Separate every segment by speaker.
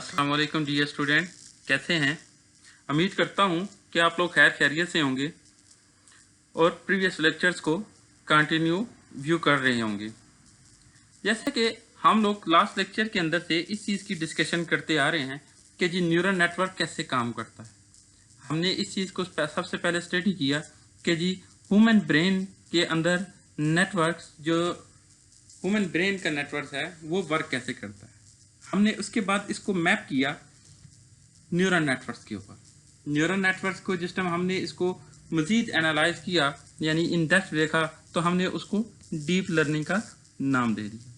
Speaker 1: अस्सलाम वालेकुम dear student, कैसे हैं? उम्मीद करता हूं कि आप लोग खैर खैरियत से होंगे और प्रीवियस लेक्चर्स को कंटिन्यू व्यू कर रहे होंगे। जैसे कि हम लोग लास्ट लेक्चर के अंदर से इस चीज़ की डिस्कशन करते आ रहे हैं कि जी न्यूरल नेटवर्क कैसे काम करता है। हमने इस चीज़ को सबसे पहले स्टडी किया कि जी ह्यूमन ब्रेन के अंदर नेटवर्क्स जो ह्यूमन ब्रेन का नेटवर्क है वो वर्क कैसे करता है। हमने उसके बाद इसको मैप किया न्यूरल नेटवर्क्स के ऊपर। न्यूरल नेटवर्क्स को जिस टाइम हमने इसको मज़ीद एनालाइज किया यानी इन डेप्थ देखा तो हमने उसको डीप लर्निंग का नाम दे दिया।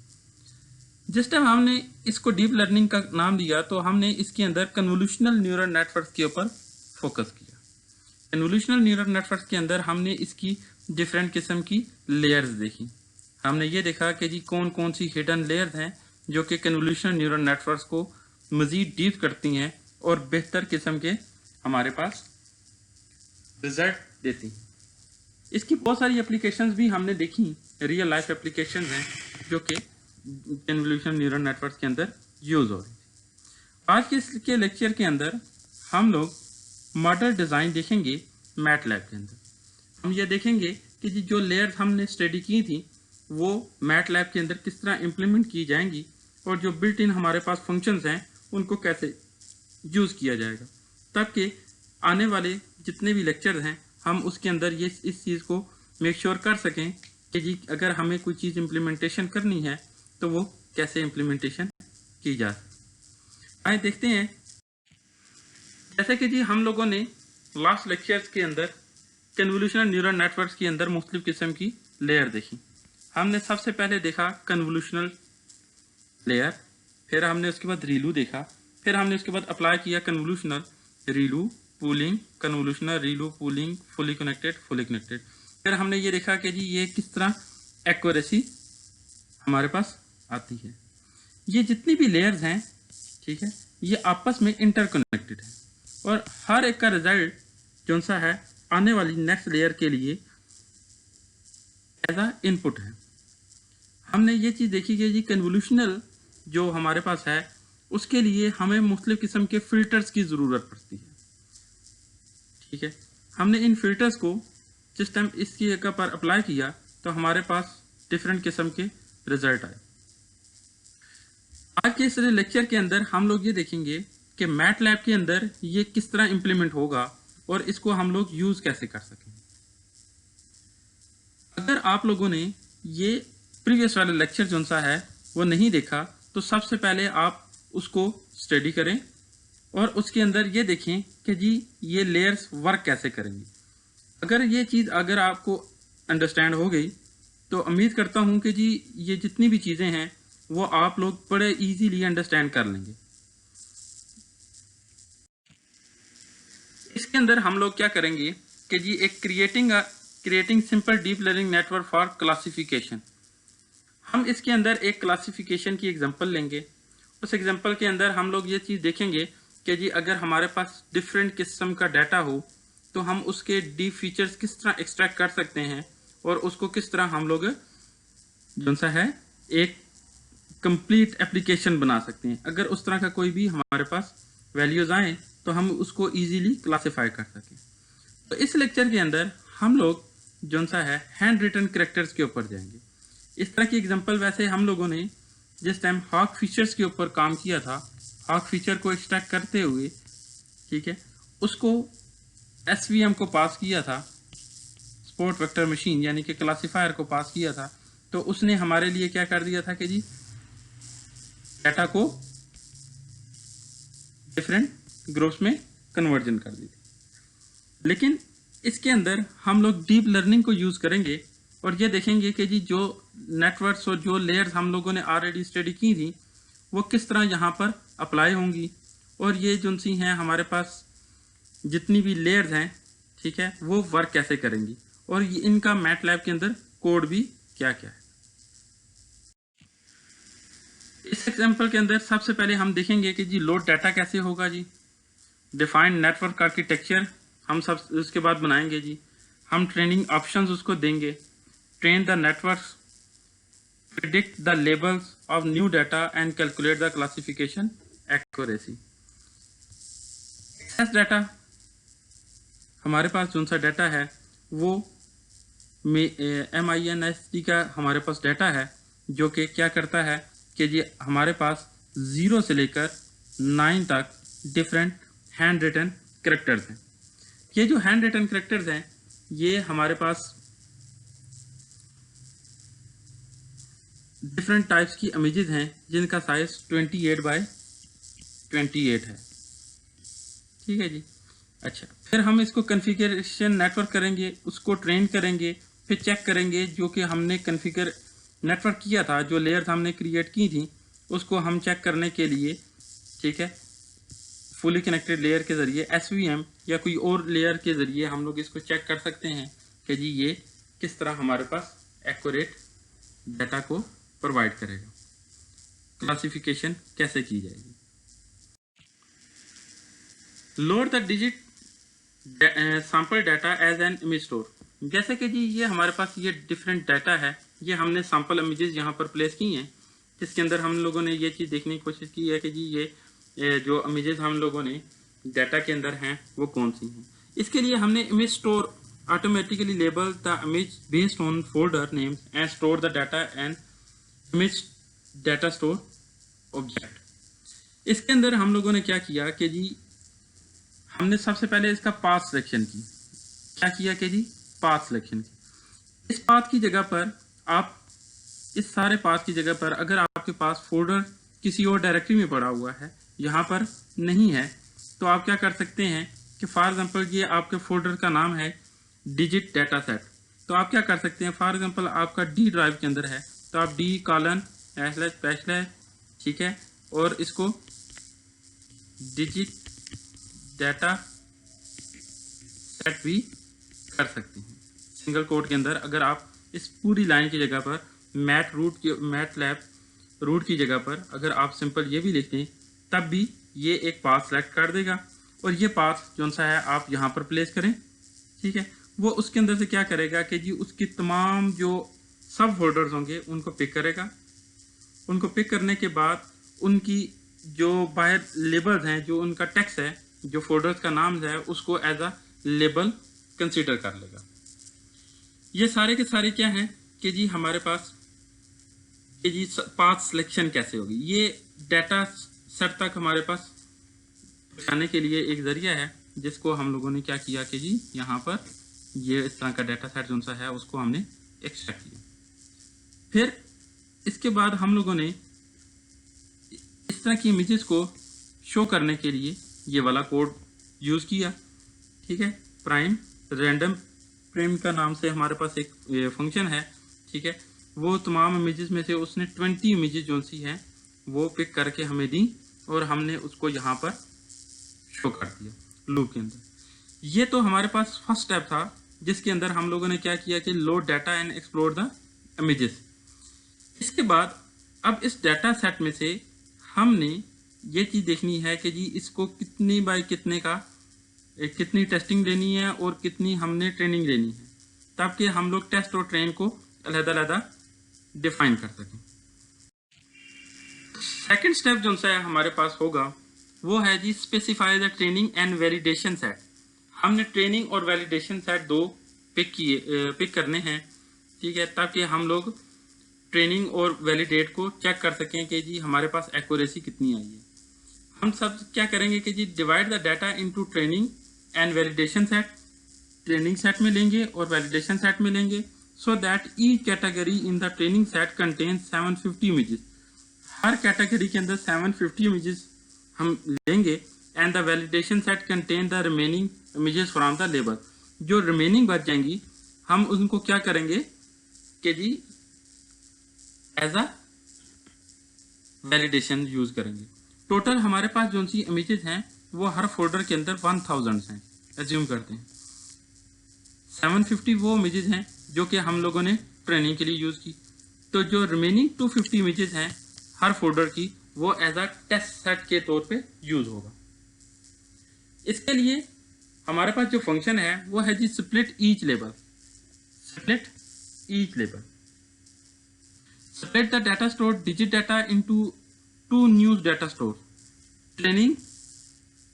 Speaker 1: जिस टाइम हमने इसको डीप लर्निंग का नाम दिया तो हमने इसके अंदर कन्वोल्यूशनल न्यूरल नेटवर्क्स के ऊपर फोकस किया। कन्वोल्यूशनल न्यूरल नेटवर्क्स के अंदर हमने इसकी डिफरेंट किस्म की लेयर्स देखी। हमने ये देखा कि जी कौन कौन सी हिडन लेयर्स हैं जो कि कन्वोल्यूशनल न्यूरल नेटवर्क्स को मज़ीद डीप करती हैं और बेहतर किस्म के हमारे पास रिजल्ट देती हैं। इसकी बहुत सारी एप्लीकेशंस भी हमने देखी, रियल लाइफ एप्लीकेशंस हैं जो कि कन्वोल्यूशनल न्यूरल नेटवर्क्स के अंदर यूज़ हो रही है। आज के लेक्चर के अंदर हम लोग मॉडल डिज़ाइन देखेंगे मैटलैब के अंदर। हम ये देखेंगे कि जो लेयर्स हमने स्टडी की थी वो मैटलैब के अंदर किस तरह इम्प्लीमेंट की जाएंगी और जो बिल्ट इन हमारे पास फंक्शंस हैं उनको कैसे यूज़ किया जाएगा, ताकि आने वाले जितने भी लेक्चर हैं हम उसके अंदर ये इस चीज़ को मेक श्योर कर सकें कि जी अगर हमें कोई चीज़ इम्प्लीमेंटेशन करनी है तो वो कैसे इम्प्लीमेंटेशन की जा सकती। आइए देखते हैं। जैसे कि जी हम लोगों ने लास्ट लेक्चर्स के अंदर कन्वोल्यूशनल न्यूरल नेटवर्क्स के अंदर मुख्तलिफ किस्म की लेयर देखी। हमने सबसे पहले देखा कन्वोल्यूशनल लेयर, फिर हमने उसके बाद रीलू देखा, फिर हमने उसके बाद अप्लाई किया convolutional, ReLU, pooling, convolutional, ReLU, pooling, fully connected. फिर हमने ये देखा कि जी ये किस तरह एक्यूरेसी हमारे पास आती है। ये जितनी भी लेयर्स हैं, ठीक है, ये आपस में इंटरकनेक्टेड है और हर एक का रिजल्ट जो सा है आने वाली नेक्स्ट लेयर के लिए एज अ इनपुट है। हमने ये चीज़ देखी कि जी कन्वोल्यूशनल जो हमारे पास है उसके लिए हमें मुख्तलिफ किस्म के फ़िल्टर्स की ज़रूरत पड़ती है, ठीक है। हमने इन फ़िल्टर्स को जिस टाइम इसकी जगह पर अप्लाई किया तो हमारे पास डिफरेंट किस्म के रिजल्ट आए। आज के इस लेक्चर के अंदर हम लोग ये देखेंगे कि मैटलैब के अंदर ये किस तरह इम्प्लीमेंट होगा और इसको हम लोग यूज़ कैसे कर सकेंगे। अगर आप लोगों ने ये प्रीवियस वाला लेक्चर जो सा है वो नहीं देखा तो सबसे पहले आप उसको स्टडी करें और उसके अंदर ये देखें कि जी ये लेयर्स वर्क कैसे करेंगी। अगर आपको अंडरस्टैंड हो गई तो उम्मीद करता हूँ कि जी ये जितनी भी चीज़ें हैं वो आप लोग बड़े इजीली अंडरस्टैंड कर लेंगे। इसके अंदर हम लोग क्या करेंगे कि जी एक creating simple deep learning network for classification. हम इसके अंदर एक क्लासिफिकेशन की एग्जांपल लेंगे। उस एग्जांपल के अंदर हम लोग ये चीज़ देखेंगे कि जी अगर हमारे पास डिफरेंट किस्म का डाटा हो तो हम उसके डीप फीचर्स किस तरह एक्सट्रैक्ट कर सकते हैं और उसको किस तरह हम लोग जो सा है एक कंप्लीट एप्लीकेशन बना सकते हैं। अगर उस तरह का कोई भी हमारे पास वैल्यूज़ आए तो हम उसको ईजीली क्लासीफाई कर सकें। तो इस लेक्चर के अंदर हम लोग जो सा है हैंड रिटन करेक्टर्स के ऊपर जाएंगे। इस तरह की एग्जांपल वैसे हम लोगों ने जिस टाइम हॉक फीचर्स के ऊपर काम किया था, हॉक फीचर को एक्सट्रैक्ट करते हुए, ठीक है, उसको एसवीएम को पास किया था, सपोर्ट वेक्टर मशीन यानी कि क्लासीफायर को पास किया था, तो उसने हमारे लिए क्या कर दिया था कि जी डाटा को डिफरेंट ग्रुप्स में कन्वर्जन कर दी थी। लेकिन इसके अंदर हम लोग डीप लर्निंग को यूज़ करेंगे और ये देखेंगे कि जी जो नेटवर्क्स और जो लेयर्स हम लोगों ने ऑलरेडी स्टडी की थी वो किस तरह यहाँ पर अप्लाई होंगी और ये जो सी हैं हमारे पास जितनी भी लेयर्स हैं, ठीक है, वो वर्क कैसे करेंगी और ये इनका मैटलैब के अंदर कोड भी क्या क्या है। इस एग्जांपल के अंदर सबसे पहले हम देखेंगे कि जी लोड डाटा कैसे होगा। जी डिफाइंड नेटवर्क आर्किटेक्चर हम सब उसके बाद बनाएंगे। जी हम ट्रेनिंग ऑप्शंस उसको देंगे, train the network, predict the labels of new data and calculate the classification accuracy. Access data, हमारे पास जो सा डाटा है वो MINSD का हमारे पास डाटा है, जो कि क्या करता है कि जी हमारे पास 0 से लेकर 9 तक डिफरेंट हैंड रिटन कैरेक्टर्स हैं। ये जो हैंड रिटन कैरेक्टर्स हैं ये हमारे पास डिफरेंट टाइप्स की इमेजेस हैं जिनका साइज 28x28 है। ठीक है जी। अच्छा, फिर हम इसको कॉन्फ़िगरेशन नेटवर्क करेंगे, उसको ट्रेन करेंगे, फिर चेक करेंगे जो कि हमने कॉन्फ़िगर नेटवर्क किया था, जो लेयर्स हमने क्रिएट की थी उसको हम चेक करने के लिए, ठीक है, फुली कनेक्टेड लेयर के ज़रिए SVM या कोई और लेयर के ज़रिए हम लोग इसको चेक कर सकते हैं कि जी ये किस तरह हमारे पास एक्यूरेट डाटा को प्रोवाइड करेगा। क्लासिफिकेशन कैसे की जाएगी। Load the digit sample data as an image store. जैसे कि जी ये हमारे पास ये डिफरेंट डाटा है, ये हमने सैंपल इमेजेस यहाँ पर प्लेस की हैं, जिसके अंदर हम लोगों ने ये चीज़ देखने की कोशिश की है कि जी ये जो इमेजेस हम लोगों ने डाटा के अंदर हैं वो कौन सी हैं। इसके लिए हमने image store automatically label the image based on folder name and store the data and image data store object. इसके अंदर हम लोगों ने क्या किया कि जी हमने सबसे पहले इसका पाथ सिलेक्शन की। क्या किया कि जी पाथ सिलेक्शन की। इस पाथ की जगह पर आप, इस सारे पाथ की जगह पर अगर आपके पास फोल्डर किसी और डायरेक्टरी में पड़ा हुआ है, यहाँ पर नहीं है, तो आप क्या कर सकते हैं कि फॉर एग्जांपल ये आपके फोल्डर का नाम है डिजिट डाटा सेट, तो आप क्या कर सकते हैं, फॉर एग्जांपल आपका डी ड्राइव के अंदर है तो आप D:\\, ठीक है, और इसको डिजिट डाटा सेट भी कर सकते हैं सिंगल कोड के अंदर। अगर आप इस पूरी लाइन की जगह पर मैटलैब रूट की जगह पर अगर आप सिंपल ये भी लिख दें तब भी ये एक पाथ सेलेक्ट कर देगा, और ये पाथ जो सा है आप यहाँ पर प्लेस करें, ठीक है, वो उसके अंदर से क्या करेगा कि जी उसकी तमाम जो सब फोल्डर्स होंगे उनको पिक करेगा। उनको पिक करने के बाद उनकी जो बाहर लेबल्स हैं, जो उनका टेक्स्ट है, जो फोल्डर्स का नाम है, उसको एज अ लेबल कंसीडर कर लेगा। ये सारे के सारे क्या हैं कि जी हमारे पास कि जी पाथ सिलेक्शन कैसे होगी। ये डाटा सेट तक हमारे पास पहुँचाने के लिए एक ज़रिया है जिसको हम लोगों ने क्या किया कि जी यहाँ पर ये इस तरह का डाटा सेट जो सा है उसको हमने एक्सट्रैक्ट किया। फिर इसके बाद हम लोगों ने इस तरह की इमेजेस को शो करने के लिए ये वाला कोड यूज़ किया, ठीक है। प्राइम रैंडम प्राइम का नाम से हमारे पास एक फंक्शन है, ठीक है, वो तमाम इमेजेस में से उसने 20 इमेजेस जो सी हैं वो पिक करके हमें दी और हमने उसको यहाँ पर शो कर दिया लूप के अंदर। ये तो हमारे पास फर्स्ट स्टेप था जिसके अंदर हम लोगों ने क्या किया कि load data and explore the images. इसके बाद अब इस डाटा सेट में से हमने ये चीज़ देखनी है कि जी इसको कितनी बाय कितने का कितनी टेस्टिंग लेनी है और कितनी हमने ट्रेनिंग लेनी है, ताकि हम लोग टेस्ट और ट्रेन को अलग-अलग डिफाइन कर सकें। सेकंड स्टेप जो सा हमारे पास होगा वो है जी specify the training and validation set. हमने ट्रेनिंग और वैलिडेशन सेट दो पिक करने हैं, ठीक है, ताकि हम लोग ट्रेनिंग और वैलिडेट को चेक कर सकें कि जी हमारे पास एक्यूरेसी कितनी आई है। हम सब क्या करेंगे कि जी divide the data into training and validation set. Training set में लेंगे और वैलिडेशन सेट में लेंगे, so that each category in the training set contains 750 images. हर कैटेगरी के अंदर 750 इमेजेस हम लेंगे and the validation set contain the remaining images from the label. जो रिमेनिंग बच जाएंगी हम उनको क्या करेंगे कि जी एज अ वैलिडेशन यूज करेंगे। टोटल हमारे पास जो सी इमेजेस हैं वो हर फोल्डर के अंदर 1000 हैं, एज्यूम करते हैं। 750 वो इमेजेस हैं जो कि हम लोगों ने ट्रेनिंग के लिए यूज की, तो जो रिमेनिंग 250 इमेजेस हैं हर फोल्डर की वो एज अ टेस्ट सेट के तौर पे यूज होगा। इसके लिए हमारे पास जो फंक्शन है वो है जी split each label. Split each label, split the data stored digit data into two new data stores। Training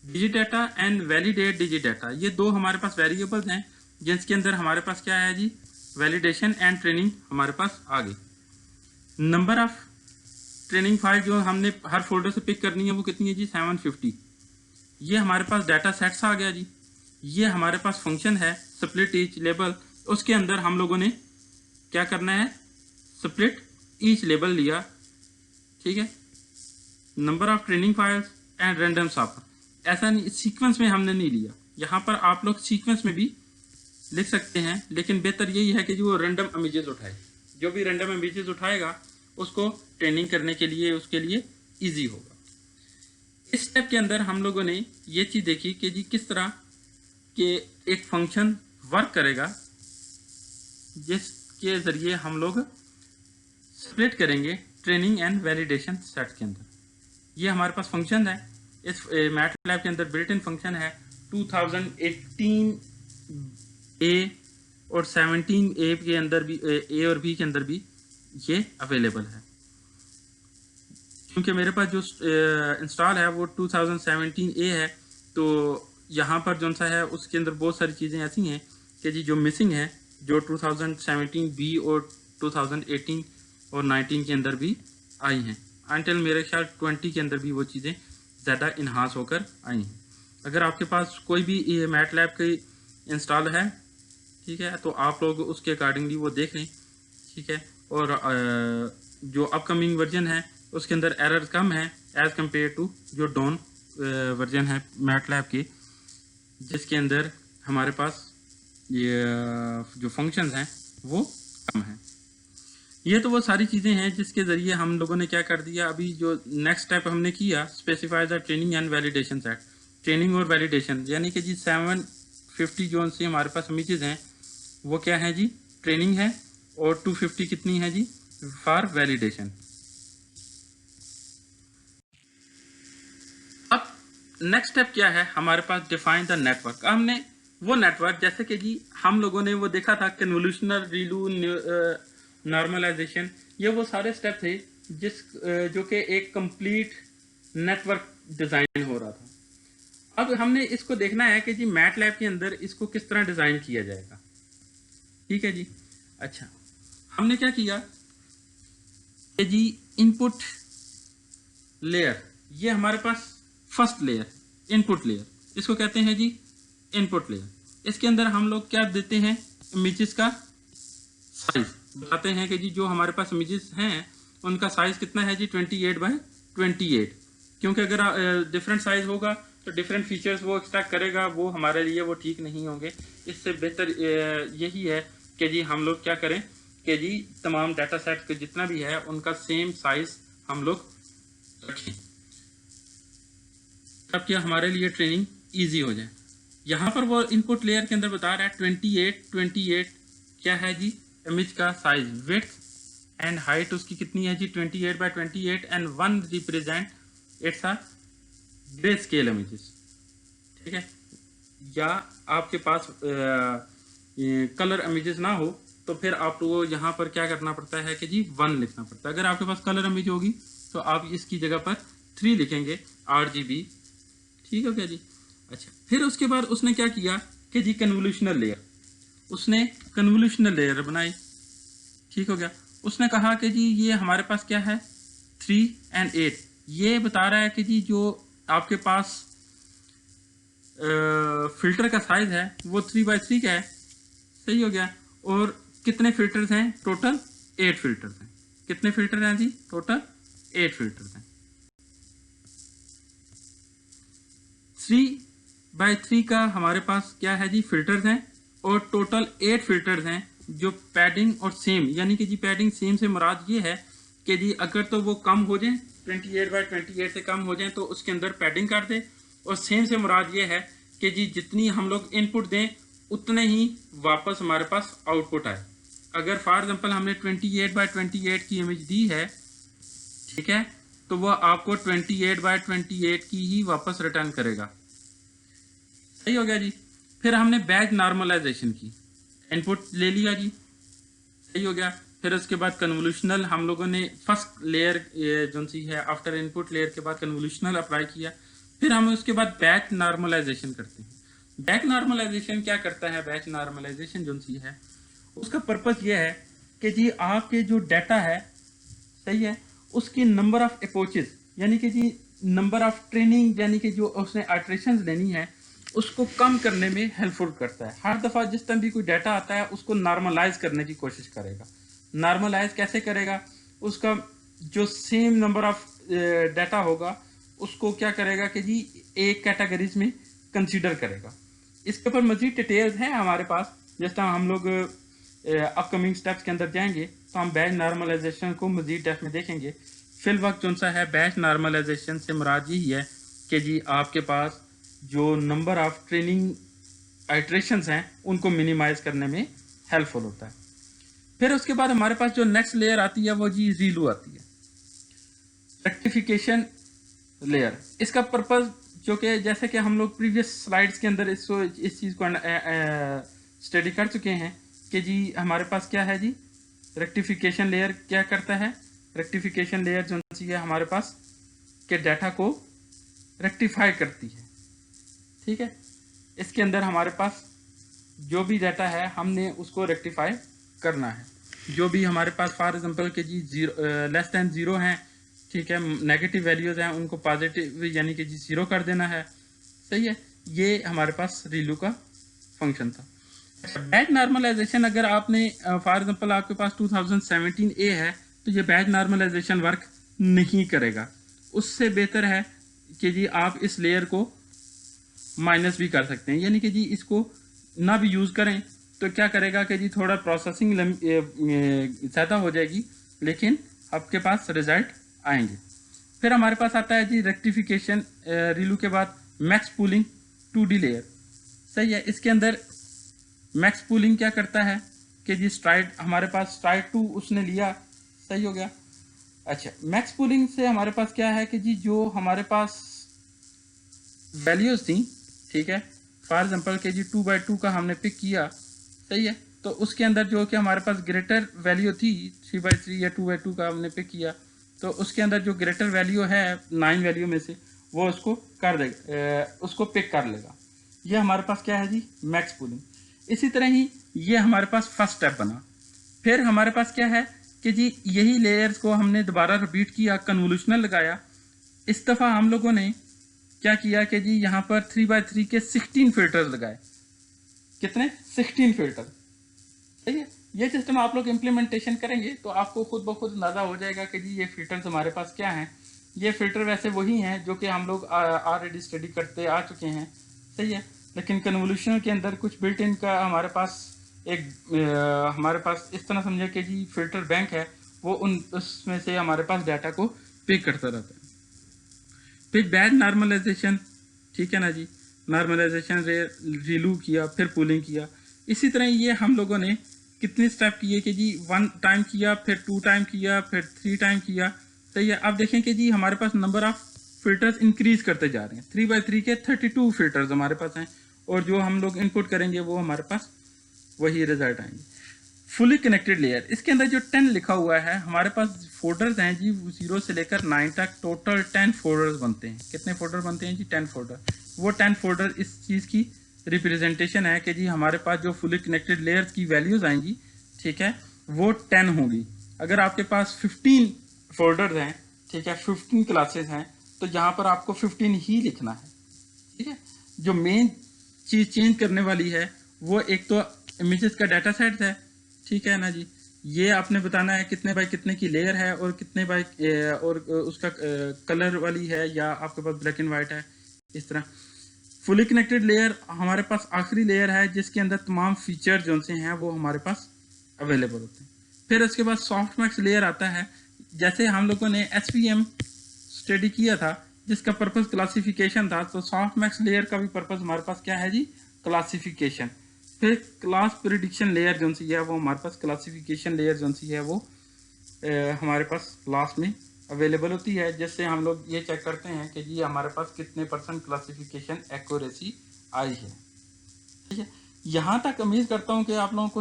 Speaker 1: digit data and validate digit data, ये दो हमारे पास वेरिएबल्स हैं जिसके अंदर हमारे पास क्या है जी, वैलिडेशन एंड ट्रेनिंग हमारे पास आ गई। नंबर ऑफ ट्रेनिंग फाइल जो हमने हर फोल्डर से पिक करनी है वो कितनी है जी, 750। ये हमारे पास डाटा सेट्स आ गया जी। ये हमारे पास फंक्शन है स्प्लिट ईच लेबल, उसके अंदर हम लोगों ने क्या करना है, स्प्लिट ईच लेबल लिया, ठीक है। Number of training files and random sopper, ऐसा नहीं सीक्वेंस में हमने नहीं लिया। यहाँ पर आप लोग सीक्वेंस में भी लिख सकते हैं, लेकिन बेहतर यही है कि जो रैंडम इमेजेस उठाए, जो भी रैंडम इमेजेस उठाएगा उसको ट्रेनिंग करने के लिए उसके लिए इजी होगा। इस स्टेप के अंदर हम लोगों ने ये चीज़ देखी कि जी किस तरह के एक फंक्शन वर्क करेगा जिसके ज़रिए हम लोग स्प्लिट करेंगे ट्रेनिंग एंड वैलिडेशन सेट के अंदर। ये हमारे पास फंक्शन है, इस मैटलैब के अंदर बिल्ट इन फंक्शन है 2018 ए और 17 ए के अंदर भी, ए और बी के अंदर भी ये अवेलेबल है। क्योंकि मेरे पास जो इंस्टॉल है वो 2017 ए है, तो यहाँ पर जो सा है उसके अंदर बहुत सारी चीज़ें ऐसी हैं कि जी जो मिसिंग है, जो 2017 बी और 2018 और 19 के अंदर भी आई हैं। अनटिल मेरे ख्याल 20 के अंदर भी वो चीज़ें ज़्यादा इन्हांस होकर आई हैं। अगर आपके पास कोई भी ये मैटलैब की इंस्टॉल है, ठीक है, तो आप लोग उसके अकॉर्डिंगली वो देख लें, ठीक है। और जो अपकमिंग वर्जन है उसके अंदर एरर कम है एज़ कम्पेयर टू जो डॉन वर्जन है मैटलैब की, जिसके अंदर हमारे पास ये जो फंक्शंस हैं वो कम है। ये तो वो सारी चीज़ें हैं जिसके ज़रिए हम लोगों ने क्या कर दिया। अभी जो नेक्स्ट स्टेप हमने किया, specify the training and validation set. Training और वैलिडेशन यानी कि जी 750 जो से हमारे पास इमेजेस हैं वो क्या है जी, ट्रेनिंग है, और 250 कितनी है जी फॉर वैलिडेशन। अब नेक्स्ट स्टेप क्या है हमारे पास, डिफाइन द नेटवर्क। हमने वो नेटवर्क, जैसे कि जी हम लोगों ने वो देखा था कन्वोल्यूशनल रीलू नॉर्मलाइजेशन, ये वो सारे स्टेप थे जो कि एक कंप्लीट नेटवर्क डिज़ाइन हो रहा था। अब हमने इसको देखना है कि जी मैटलैब के अंदर इसको किस तरह डिज़ाइन किया जाएगा, ठीक है जी। अच्छा, हमने क्या किया कि जी इनपुट लेयर, ये हमारे पास फर्स्ट लेयर इनपुट लेयर, इसको कहते हैं जी इनपुट लेयर। इसके अंदर हम लोग क्या देते हैं, इमेजेस का साइज बताते हैं कि जी जो हमारे पास इमेजेस हैं उनका साइज कितना है जी 28x28, क्योंकि अगर डिफरेंट साइज होगा तो डिफरेंट फीचर्स वो एक्सट्रैक्ट करेगा, वो हमारे लिए वो ठीक नहीं होंगे। इससे बेहतर यही है कि जी हम लोग क्या करें कि जी तमाम डाटा सेट के जितना भी है उनका सेम साइज हम लोग रखें, तब क्या हमारे लिए ट्रेनिंग ईजी हो जाए। यहाँ पर वो इनपुट लेयर के अंदर बता रहा है 28 क्या है जी इमेज का साइज, विड्थ एंड हाइट उसकी कितनी है जी 28x28 and 1 represent it's a grey scale images, ठीक है। या आपके पास कलर इमेजेस ना हो तो फिर आपको यहाँ पर क्या करना पड़ता है कि जी 1 लिखना पड़ता है। अगर आपके पास कलर इमेज होगी तो आप इसकी जगह पर 3 लिखेंगे RGB, ठीक है क्या जी। अच्छा, फिर उसके बाद उसने क्या किया कि जी कन्वोल्यूशनल लेयर, उसने कन्वोल्यूशनल लेयर बनाई, ठीक हो गया। उसने कहा कि जी ये हमारे पास क्या है 3 और 8, ये बता रहा है कि जी जो आपके पास फिल्टर का साइज है वो 3x3 का है, सही हो गया। और कितने फिल्टर्स हैं, टोटल 8 फिल्टर्स हैं। कितने फिल्टर हैं जी, टोटल 8 फिल्टर्स हैं। 3x3 का हमारे पास क्या है जी फिल्टर्स हैं, और टोटल 8 फिल्टर्स हैं जो पैडिंग और सेम, यानी कि जी पैडिंग सेम से मुराद ये है कि जी अगर तो वो कम हो जाए 28x28 से कम हो जाए तो उसके अंदर पैडिंग कर दे, और सेम से मुराद ये है कि जी जितनी हम लोग इनपुट दें उतने ही वापस हमारे पास आउटपुट आए। अगर फॉर एग्जांपल हमने 28x28 की इमेज दी है, ठीक है, तो वह आपको 28x28 की ही वापस रिटर्न करेगा, सही हो गया जी। फिर हमने बैच नॉर्मलाइजेशन की, इनपुट ले लिया जी, सही हो गया। फिर फिर उसके बाद कन्वोल्यूशनल हम लोगों ने फर्स्ट लेयर जो सी है आफ्टर इनपुट लेयर के बाद कन्वोल्यूशनल अप्लाई किया। फिर हम उसके बाद बैच नॉर्मलाइजेशन करते हैं। बैच नॉर्मलाइजेशन क्या करता है? बैच नॉर्मलाइजेशन जो सी है उसका पर्पस ये है कि जी आपके जो डाटा है, सही है, उसकी नंबर ऑफ अप्रोचेस यानी कि जी नंबर ऑफ ट्रेनिंग यानी कि जो उसने आइटरेशंस लेनी है उसको कम करने में हेल्पफुल करता है। हर दफ़ा जिस टाइम भी कोई डाटा आता है उसको नॉर्मलाइज करने की कोशिश करेगा। नॉर्मलाइज कैसे करेगा? उसका जो सेम नंबर ऑफ डाटा होगा उसको क्या करेगा कि जी एक कैटेगरीज में कंसीडर करेगा। इसके ऊपर मजीद डिटेल्स हैं हमारे पास, जिस तरह हम लोग अपकमिंग स्टेप्स के अंदर जाएंगे तो हम बैच नॉर्मलाइजेशन को मजीद डेप्थ में देखेंगे। फिल वक्त जो सा है बैच नॉर्मलाइजेशन से मुराद यही है कि जी आपके पास जो नंबर ऑफ ट्रेनिंग आइट्रेशंस हैं उनको मिनिमाइज करने में हेल्पफुल होता है। फिर उसके बाद हमारे पास जो नेक्स्ट लेयर आती है वो जी रीलू आती है, रेक्टिफिकेशन लेयर। इसका पर्पस जो कि जैसे कि हम लोग प्रीवियस स्लाइड्स के अंदर इस चीज़ को स्टडी कर चुके हैं कि जी हमारे पास क्या है जी, रेक्टिफिकेशन लेयर क्या करता है? रेक्टिफिकेशन लेयर जो है हमारे पास के डाटा को रेक्टिफाई करती है, ठीक है। इसके अंदर हमारे पास जो भी डाटा है हमने उसको रेक्टिफाई करना है। जो भी हमारे पास फॉर एग्जांपल के जी लेस दैन ज़ीरो हैं, ठीक है, नेगेटिव वैल्यूज़ हैं, उनको पॉजिटिव यानी कि जी ज़ीरो कर देना है, सही है। ये हमारे पास रीलू का फंक्शन था। बैच नॉर्मलाइजेशन अगर आपने फॉर एग्जांपल आपके पास 2017 ए है तो ये बैच नॉर्मलाइजेशन वर्क नहीं करेगा। उससे बेहतर है कि जी आप इस लेयर को माइनस भी कर सकते हैं, यानी कि जी इसको ना भी यूज़ करें तो क्या करेगा कि जी थोड़ा प्रोसेसिंग ज़्यादा हो जाएगी लेकिन आपके पास रिजल्ट आएंगे। फिर हमारे पास आता है जी रेक्टिफिकेशन रीलू के बाद मैक्स पूलिंग 2D लेयर, सही है। इसके अंदर मैक्स पूलिंग क्या करता है कि जी स्ट्राइड हमारे पास स्ट्राइड 2 उसने लिया, सही हो गया। अच्छा, मैक्स पूलिंग से हमारे पास क्या है कि जी जो हमारे पास वैल्यूज थी, ठीक है, फॉर एग्जांपल के जी 2/2 का हमने पिक किया, सही है, तो उसके अंदर जो कि हमारे पास ग्रेटर वैल्यू थी 3/3 या 2/2 का हमने पिक किया, तो उसके अंदर जो ग्रेटर वैल्यू है 9 वैल्यू में से वो उसको कर देगा, उसको पिक कर लेगा। ये हमारे पास क्या है जी, मैक्स पूलिंग। इसी तरह ही ये हमारे पास फर्स्ट स्टेप बना। फिर हमारे पास क्या है कि जी यही लेयर्स को हमने दोबारा रिपीट किया, कन्वोल्यूशनल लगाया। इस दफ़ा हम लोगों ने क्या किया कि जी यहाँ पर 3/3 के 16 फिल्टर्स लगाए। कितने? 16 फिल्टर, सही है। ये सिस्टम आप लोग इम्प्लीमेंटेशन करेंगे तो आपको खुद ब खुद अंदाज़ा हो जाएगा कि जी ये फिल्टर्स हमारे पास क्या हैं। ये फिल्टर वैसे वही हैं जो कि हम लोग ऑलरेडी स्टडी करते आ चुके हैं, सही है, लेकिन कन्वोल्यूशन के अंदर कुछ बिल्ट इन का हमारे पास हमारे पास इस तरह समझे कि जी फिल्टर बैंक है, वो उसमें से हमारे पास डाटा को पिक करता रहता है। फिर बैच नॉर्मलाइजेशन, ठीक है ना जी, नॉर्मलाइजेशन रीलू किया, फिर पूलिंग किया। इसी तरह ये हम लोगों ने कितने स्टेप किए कि जी 1 टाइम किया, फिर 2 टाइम किया, फिर 3 टाइम किया, सही है। अब देखें कि जी हमारे पास नंबर ऑफ फिल्टर्स इंक्रीज करते जा रहे हैं। 3/3 के 32 फिल्टर्स हमारे पास हैं और जो हम लोग इनपुट करेंगे वो हमारे पास वही रिजल्ट आएंगे। फुली कनेक्टेड लेयर, इसके अंदर जो 10 लिखा हुआ है हमारे पास फोल्डर्स हैं जी 0 से लेकर 9 तक, टोटल 10 फोल्डर्स बनते हैं। कितने फोल्डर बनते हैं जी? 10 फोल्डर। वो 10 फोल्डर इस चीज़ की रिप्रेजेंटेशन है कि जी हमारे पास जो फुली कनेक्टेड लेयर्स की वैल्यूज़ आएंगी, ठीक है, वो 10 होंगी। अगर आपके पास 15 फोल्डर्स हैं, ठीक है, 15 क्लासेस हैं, तो यहाँ पर आपको 15 ही लिखना है, ठीक है। जो मेन चीज़ चेंज करने वाली है वो एक तो इमेजेस का डाटा सेट है, ठीक है ना जी। ये आपने बताना है कितने बाय कितने की लेयर है और कितने बाय और उसका कलर वाली है या आपके पास ब्लैक एंड वाइट है, इस तरह। फुली कनेक्टेड लेयर हमारे पास आखिरी लेयर है जिसके अंदर तमाम फीचर जो से हैं वो हमारे पास अवेलेबल होते हैं। फिर उसके बाद सॉफ्टमैक्स लेयर आता है। जैसे हम लोगों ने SVM स्टडी किया था जिसका पर्पस क्लासिफिकेशन था, तो सॉफ्टमैक्स लेयर का भी पर्पस हमारे पास क्या है जी, क्लासिफिकेशन। फिर क्लास प्रिडिक्शन लेयर जो सी है वो हमारे पास क्लासिफिकेशन लेयर जो सी है वो हमारे पास लास्ट में अवेलेबल होती है, जिससे हम लोग ये चेक करते हैं कि जी हमारे पास कितने % क्लासिफिकेशन एक्यूरेसी आई है, ठीक है। यहाँ तक उम्मीद करता हूँ कि आप लोगों को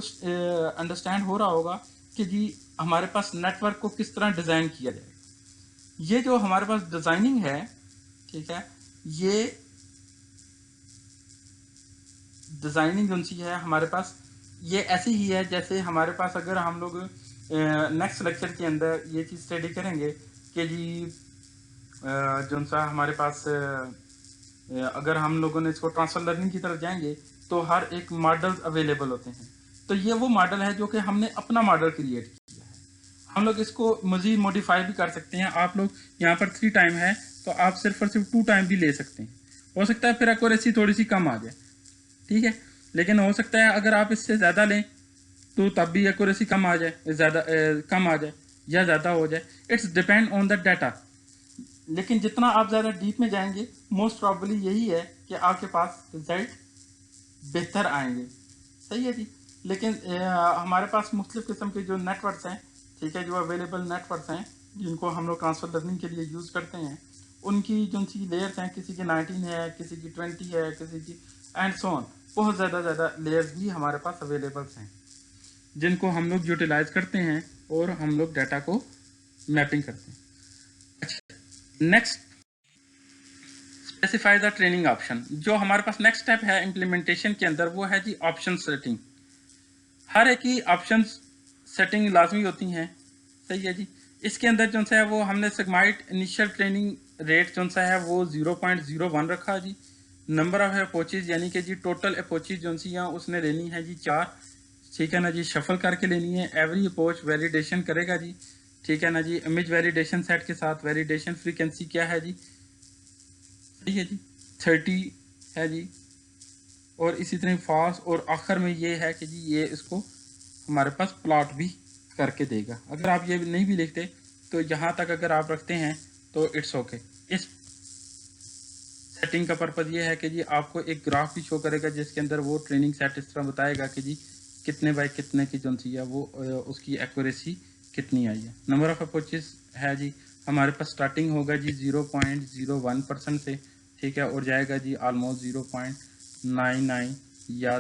Speaker 1: अंडरस्टैंड हो रहा होगा कि जी हमारे पास नेटवर्क को किस तरह डिज़ाइन किया जाए। ये जो हमारे पास डिज़ाइनिंग है, ठीक है, ये डिज़ाइनिंग जो सी है हमारे पास ये ऐसी ही है जैसे हमारे पास अगर हम लोग नेक्स्ट लेक्चर के अंदर ये चीज़ स्टडी करेंगे कि जी जो सा हमारे पास अगर हम लोगों ने इसको ट्रांसफर लर्निंग की तरफ जाएंगे तो हर एक मॉडल अवेलेबल होते हैं। तो ये वो मॉडल है जो कि हमने अपना मॉडल क्रिएट किया है। हम लोग इसको मज़ीद मॉडिफाई भी कर सकते हैं। आप लोग यहाँ पर 3 टाइम है तो आप सिर्फ और सिर्फ 2 टाइम भी ले सकते हैं। हो सकता है फिर एक्यूरेसी थोड़ी सी कम आ जाए, ठीक है, लेकिन हो सकता है अगर आप इससे ज़्यादा लें तो तब भी एक्यूरेसी कम आ जाए, ज़्यादा कम आ जाए या ज़्यादा हो जाए। It's depend on the data. लेकिन जितना आप ज़्यादा डीप में जाएंगे मोस्ट प्रॉब्ली यही है कि आपके पास रिजल्ट बेहतर आएंगे। सही है जी। लेकिन हमारे पास मुख्तलिफ किस्म के जो नेटवर्क्स हैं, ठीक है, जो अवेलेबल नेटवर्क्स हैं जिनको हम लोग ट्रांसफर लर्निंग के लिए यूज़ करते हैं, उनकी जो सी लेयर्स हैं, किसी की 19 है, किसी की 20 है, किसी की एंड सो ऑन, बहुत ज़्यादा लेयर्स भी हमारे पास अवेलेबल्स हैं जिनको हम लोग यूटिलाइज करते हैं और हम लोग डाटा को मैपिंग करते हैं। अच्छा, next specify the training option. जो हमारे पास नेक्स्ट स्टेप है इम्प्लीमेंटेशन के अंदर वो है जी ऑप्शन सेटिंग। हर एक ही ऑप्शन सेटिंग लाजमी होती हैं। सही है जी। इसके अंदर जो सा है वो हमने सेगमाइट इनिशियल ट्रेनिंग रेट जो सा है वो 0.01 रखा जी। नंबर ऑफ अप्रोचेज यानी कि जी टोटल अप्रोचेज जो सी हैं उसने लेनी है जी 4, ठीक है ना जी, शफल करके लेनी है। एवरी अप्रोच वैलिडेशन करेगा जी, ठीक है ना जी, इमेज वैलिडेशन सेट के साथ। वैलिडेशन फ्रीक्वेंसी क्या है जी, सही है जी, 30 है जी। और इसी तरह फॉल्स, और आखिर में ये है कि जी ये इसको हमारे पास प्लॉट भी करके देगा। अगर आप ये नहीं भी लिखते तो यहाँ तक अगर आप रखते हैं तो इट्स ओके। इस सेटिंग का पर्पज़ ये है कि जी आपको एक ग्राफ भी शो करेगा जिसके अंदर वो ट्रेनिंग सेट इस तरह बताएगा कि जी कितने बाय कितने की जो सी है वो उसकी एक्यूरेसी कितनी आई है। नंबर ऑफ अप्रोचेस है जी हमारे पास स्टार्टिंग होगा जी 0.01% से, ठीक है, और जाएगा जी ऑलमोस्ट 0.99 या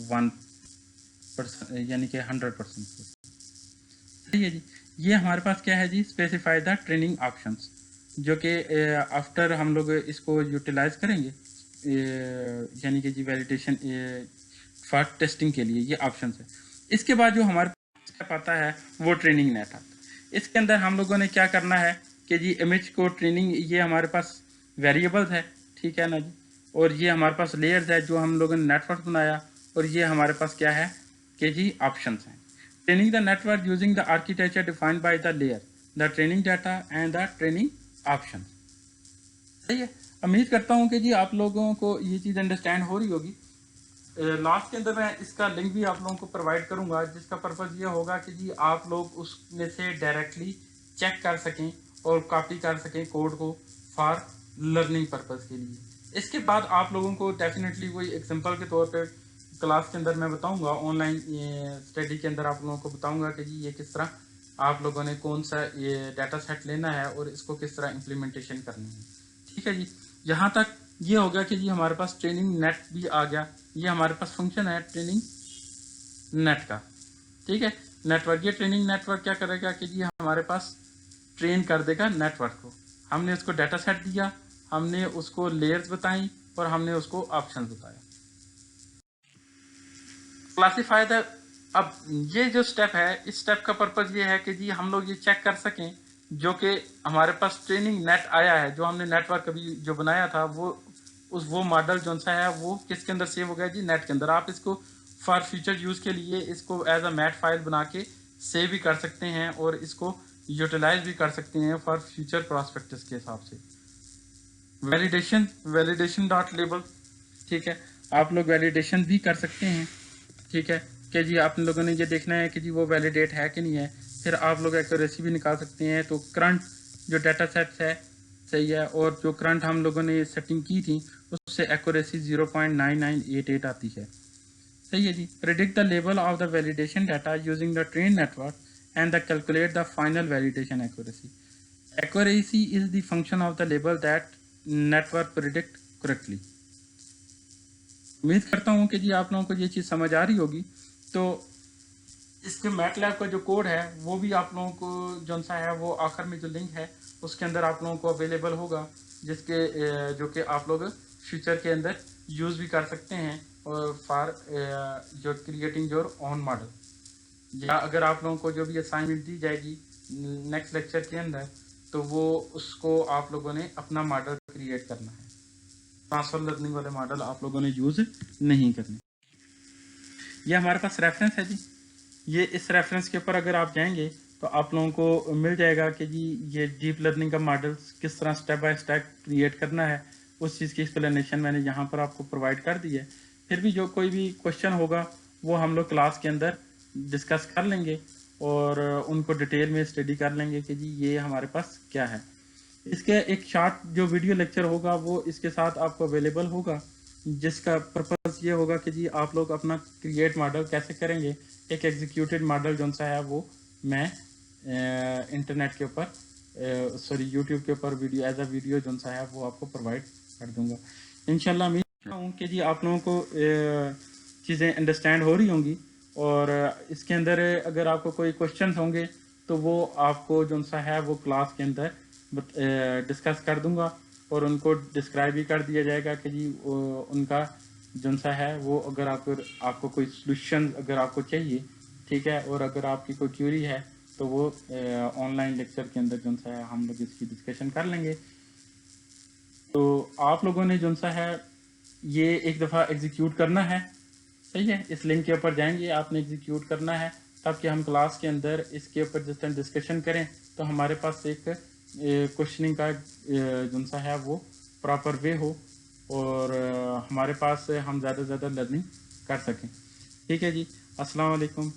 Speaker 1: 1% यानी कि 100%। सही है जी। ये हमारे पास क्या है जी, स्पेसिफाई द ट्रेनिंग ऑप्शंस, जो कि आफ्टर हम लोग इसको यूटिलाइज करेंगे यानी कि जी वैलिडेशन फॉर टेस्टिंग के लिए ये ऑप्शन है। इसके बाद जो हमारे पास आता है वो ट्रेनिंग नेट आता है। इसके अंदर हम लोगों ने क्या करना है कि जी इमेज को ट्रेनिंग, ये हमारे पास वेरिएबल्स है, ठीक है ना जी, और ये हमारे पास लेयर्स है जो हम लोगों ने नेटवर्क बनाया, और ये हमारे पास क्या है कि जी ऑप्शंस हैं। Training the network using the architecture defined by the layer, the training data and the training option. सही है। उम्मीद करता हूँ कि जी आप लोगों को ये चीज़ अंडरस्टैंड हो रही होगी। लास्ट के अंदर मैं इसका लिंक भी आप लोगों को प्रोवाइड करूंगा, जिसका पर्पज़ ये होगा कि जी आप लोग उसमें से डायरेक्टली चेक कर सकें और कॉपी कर सकें कोड को फॉर लर्निंग पर्पज़ के लिए। इसके बाद आप लोगों को डेफिनेटली कोई एग्जांपल के तौर पे क्लास के अंदर मैं बताऊंगा, ऑनलाइन स्टडी के अंदर आप लोगों को बताऊंगा कि जी ये किस तरह आप लोगों ने कौन सा ये डाटा सेट लेना है और इसको किस तरह इम्प्लीमेंटेशन करनी है। ठीक है जी। यहाँ तक ये हो गया कि जी हमारे पास ट्रेनिंग नेट भी आ गया। ये हमारे पास फंक्शन है ट्रेनिंग नेट का, ठीक है, नेटवर्क। ये ट्रेनिंग नेटवर्क क्या करेगा कि जी हमारे पास ट्रेन कर देगा नेटवर्क को। हमने उसको डाटा सेट दिया, हमने उसको लेयर्स बताई और हमने उसको ऑप्शन बताया। क्लासीफाई द, अब ये जो स्टेप है, इस स्टेप का पर्पज़ ये है कि जी हम लोग ये चेक कर सकें जो कि हमारे पास ट्रेनिंग नेट आया है, जो हमने नेटवर्क अभी जो बनाया था वो मॉडल जो सा है वो किसके अंदर सेव हो गया जी, नेट के अंदर। आप इसको फॉर फ्यूचर यूज़ के लिए इसको एज अ मैट फाइल बना के सेव भी कर सकते हैं और इसको यूटिलाइज भी कर सकते हैं फॉर फ्यूचर प्रॉस्पेक्टस के हिसाब से। वैलिडेशन डॉट लेबल, ठीक है, आप लोग वैलिडेशन भी कर सकते हैं, ठीक है, कि जी आप लोगों ने ये देखना है कि जी वो वैलिडेट है कि नहीं है। फिर आप लोग एक्यूरेसी भी निकाल सकते हैं। तो करंट जो डाटा सेट है, सही है, और जो करंट हम लोगों ने सेटिंग की थी उससे एक्यूरेसी 0.9988 आती है। सही है जी। प्रेडिक्ट द लेवल of the validation data using the train network and the calculate the final validation accuracy. Accuracy is the function of the लेवल दैट नेटवर्क प्रिडिक्ट करेक्टली। उम्मीद करता हूँ कि जी आप लोगों को ये चीज़ समझ आ रही होगी। तो इसके मैटलैब का जो कोड है वो भी आप लोगों को जो सा है वो आखिर में जो लिंक है उसके अंदर आप लोगों को अवेलेबल होगा, जिसके जो कि आप लोग फ्यूचर के अंदर यूज़ भी कर सकते हैं और फॉर जो क्रिएटिंग योर ओन मॉडल। या अगर आप लोगों को जो भी असाइनमेंट दी जाएगी नेक्स्ट लेक्चर के अंदर, तो वो उसको आप लोगों ने अपना मॉडल क्रिएट करना है। ट्रांसफर लर्निंग वाले मॉडल आप लोगों ने यूज़ नहीं करने। ये हमारे पास रेफरेंस है जी। ये इस रेफरेंस के ऊपर अगर आप जाएंगे तो आप लोगों को मिल जाएगा कि जी ये डीप लर्निंग का मॉडल किस तरह स्टेप बाय स्टेप क्रिएट करना है, उस चीज़ की एक्सप्लेनेशन मैंने यहाँ पर आपको प्रोवाइड कर दी है। फिर भी जो कोई भी क्वेश्चन होगा वो हम लोग क्लास के अंदर डिस्कस कर लेंगे और उनको डिटेल में स्टडी कर लेंगे कि जी ये हमारे पास क्या है। इसके एक शॉर्ट जो वीडियो लेक्चर होगा वो इसके साथ आपको अवेलेबल होगा, जिसका पर्पस ये होगा कि जी आप लोग अपना क्रिएट मॉडल कैसे करेंगे। एक एग्जीक्यूटेड मॉडल जो सा है वो मैं इंटरनेट के ऊपर यूट्यूब के ऊपर वीडियो एज अ वीडियो जो सा है वो आपको प्रोवाइड कर दूंगा इंशाल्लाह। उम्मीद करता हूँ कि जी आप लोगों को चीज़ें अंडरस्टैंड हो रही होंगी और इसके अंदर अगर आपको कोई क्वेश्चन होंगे तो वो आपको जो सा है वो क्लास के अंदर डिस्कस कर दूंगा और उनको डिस्क्राइब भी कर दिया जाएगा कि जी उनका जो सा है वो अगर आपको कोई सॉल्यूशन अगर आपको चाहिए, ठीक है, और अगर आपकी कोई क्यूरी है तो वो ऑनलाइन लेक्चर के अंदर जो सा है हम लोग इसकी डिस्कशन कर लेंगे। तो आप लोगों ने जो सा है ये एक दफ़ा एग्जीक्यूट करना है, सही है। इस लिंक के ऊपर जाएंगे, आपने एग्जीक्यूट करना है ताकि हम क्लास के अंदर इसके ऊपर जिस तरह डिस्कशन करें तो हमारे पास एक क्वेश्चनिंग का जो सा है वो प्रॉपर वे हो और हमारे पास हम ज़्यादा से ज़्यादा लर्निंग कर सकें। ठीक है जी, अस्सलाम वालेकुम।